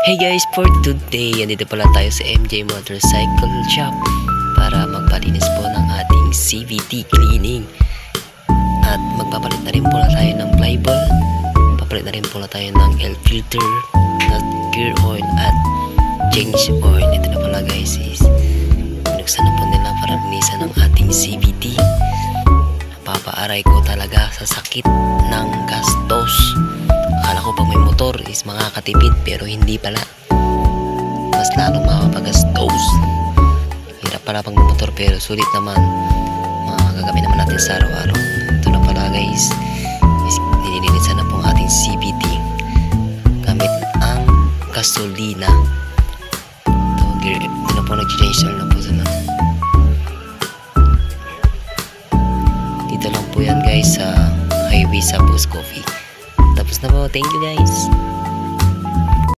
Hey guys, for today, andito pala tayo sa MJ Motorcycle Shop para magpalinis po ng ating CVT cleaning. At magpapalit na rin pala tayo ng flyball. Papalit na rin pala tayo ng L filter, at gear oil at change oil. Ito na pala guys, is binuksan na po nila para linisan ng ating CVT. Napapaaray ko talaga sa sakit ng gastos. Akala ko pag may motor is makakatipid, pero hindi pala. Mas lalong makapagastos. Hirap pala pag may motor, pero sulit naman. Makagagamit naman natin sa araw-araw. Ito na pala guys, is nililinisan na po ang ating CVT gamit ang gasolina. Ito na po, nag-change oil na po sana. Dito lang po yan guys sa highway sa Post Coffee. Tapos na po. Thank you guys.